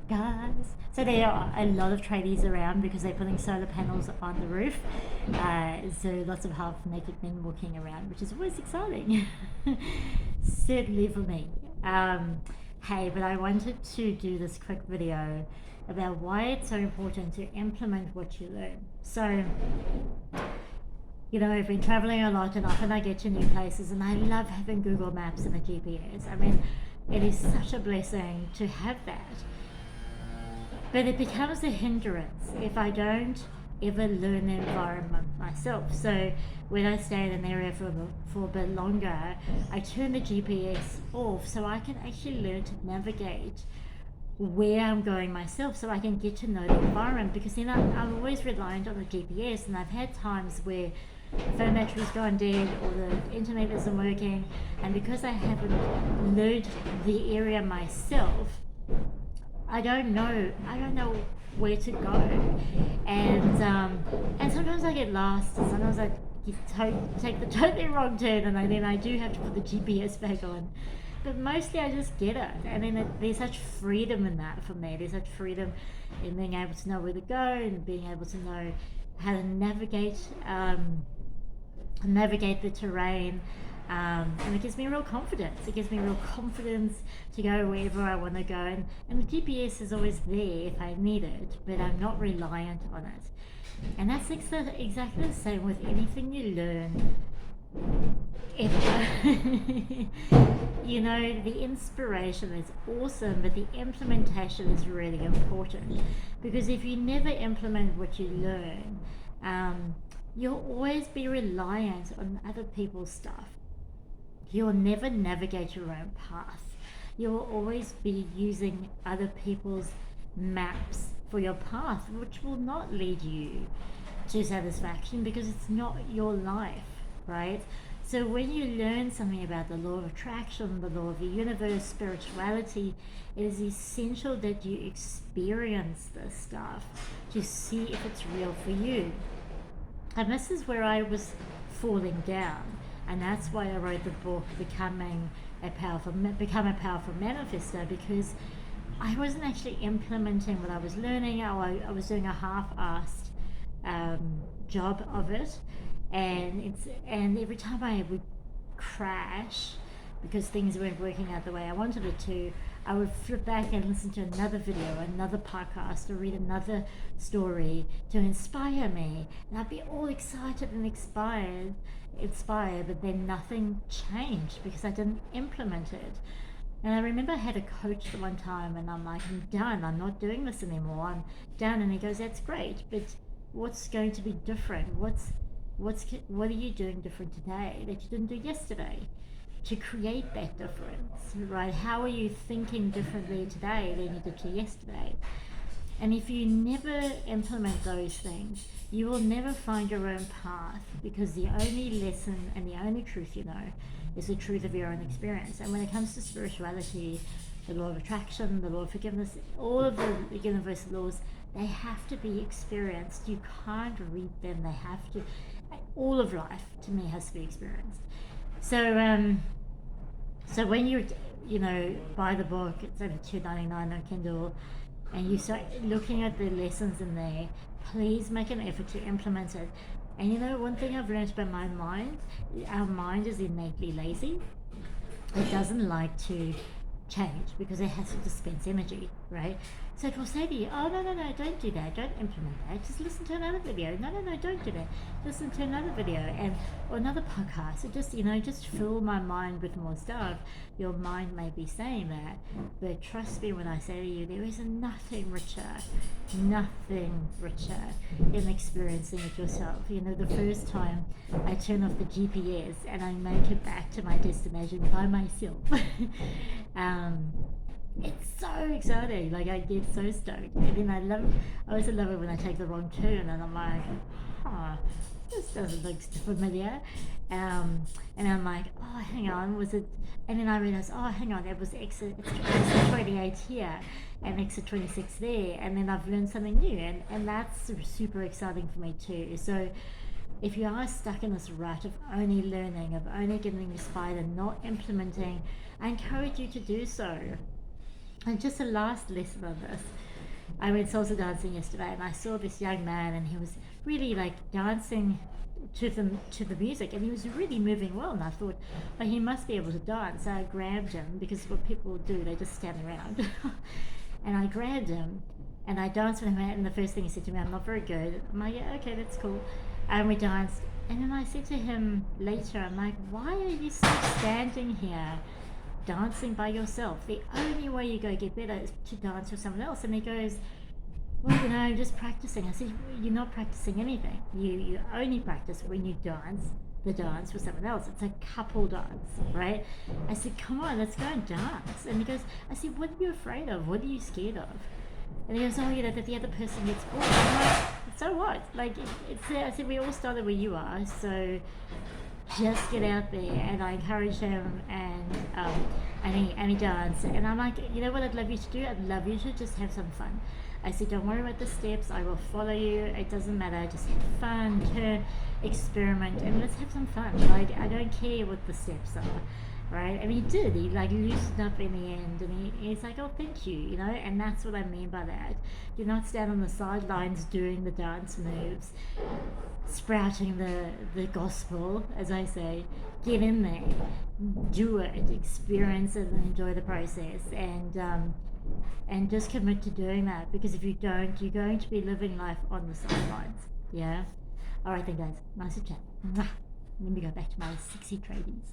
Guys, so there are a lot of tradies around because they're putting solar panels on the roof. So lots of half naked men walking around, which is always exciting. Certainly for me. Um, hey, but I wanted to do this quick video about why it's so important to implement what you learn. So, I've been traveling a lot and often I get to new places and I love having Google Maps and a GPS. I mean, it is such a blessing to have that. But it becomes a hindrance if I don't ever learn the environment myself. So when I stay in an area for a bit longer, I turn the GPS off so I can actually learn to navigate where I'm going myself so I can get to know the environment, because then I'm always reliant on the GPS, and I've had times where the phone battery's gone dead or the internet isn't working, and because I haven't learned the area myself, I don't know where to go, and sometimes I get lost, and sometimes I take the totally wrong turn, and then I do have to put the GPS back on. But mostly I just get it, and then there's such freedom in that for me. There's such freedom in being able to know where to go and being able to know how to navigate the terrain, and it gives me real confidence. It gives me real confidence to go wherever I want to go, and the GPS is always there if I need it, but I'm not reliant on it. And that's exactly the same with anything you learn. If the inspiration is awesome, but the implementation is really important, because if you never implement what you learn, you'll always be reliant on other people's stuff. You'll never navigate your own path. You'll always be using other people's maps for your path, which will not lead you to satisfaction because it's not your life, right? So when you learn something about the law of attraction, the law of the universe, spirituality, it is essential that you experience this stuff to see if it's real for you. And this is where I was falling down, and that's why I wrote the book Become a Powerful Manifestor, because I wasn't actually implementing what I was learning. I was doing a half-assed job of it, and every time I would crash because things weren't working out the way I wanted it to, I would flip back and listen to another video, another podcast, or read another story to inspire me, and I'd be all excited and inspired, but then nothing changed because I didn't implement it. And I remember I had a coach at one time, and I'm like, I'm done. I'm not doing this anymore. I'm done. And he goes, "That's great, but what's going to be different? What are you doing different today that you didn't do yesterday to create that difference, right? How are you thinking differently today than you did to yesterday?" And if you never implement those things, you will never find your own path, because the only lesson and the only truth you know is the truth of your own experience. And when it comes to spirituality, the law of attraction, the law of forgiveness, all of the universal laws, they have to be experienced. You can't read them. They have to. All of life, to me, has to be experienced. So when you buy the book, it's only $2.99 on Kindle, and you start looking at the lessons in there, please make an effort to implement it. And one thing I've learned about my mind, our mind is innately lazy. It doesn't like to change because it has to dispense energy, right? So it will say to you, "Oh, no, no, no, don't do that, don't implement that, just listen to another video. No, no, no, don't do that, listen to another video or another podcast." It just fill my mind with more stuff. Your mind may be saying that, but trust me when I say to you, there is nothing richer in experiencing it yourself. The first time I turn off the GPS and I make it back to my destination by myself. It's so exciting. Like, I get so stoked, and then I also love it when I take the wrong turn and I'm like, this doesn't look familiar, and I'm like, oh, hang on, was it? And then I realize, oh, hang on, that was exit 28 here and exit 26 there, and then I've learned something new, and that's super exciting for me too. So if you are stuck in this rut of only learning, of only getting inspired and not implementing, I encourage you to do so. And just a last lesson on this. I went salsa dancing yesterday, and I saw this young man, and he was really like dancing to the music, and he was really moving well. And I thought, oh, he must be able to dance. So I grabbed him, because what people do, they just stand around. And I grabbed him, and I danced with him. And the first thing he said to me, "I'm not very good." I'm like, "Yeah, okay, that's cool." And we danced. And then I said to him later, I'm like, "Why are you still standing here dancing by yourself? The only way you're going to get better is to dance with someone else." And he goes, "Well, I'm just practicing." I said, "You're not practicing anything. You only practice when you dance the dance with someone else. It's a couple dance, right?" I said, "Come on, let's go and dance." And he goes, I said, "What are you afraid of? What are you scared of?" And he goes, "Oh, that the other person gets bored." I'm like, "So what? Like, I said, "We all started where you are, so just get out there." And I encourage him, and he danced. And I'm like, "You know what I'd love you to do? I'd love you to just have some fun." I said, "Don't worry about the steps. I will follow you. It doesn't matter. Just have fun, turn, experiment, and let's have some fun. Like, I don't care what the steps are." Right? And he did. He like loosened up in the end, and he's like, "Oh, thank you," And that's what I mean by that. Do not stand on the sidelines doing the dance moves, sprouting the gospel, as I say. Get in there, do it, experience it, and enjoy the process, and just commit to doing that. Because if you don't, you're going to be living life on the sidelines. Yeah. All right then, guys. Nice to chat. Mwah. Let me go back to my sexy tradies.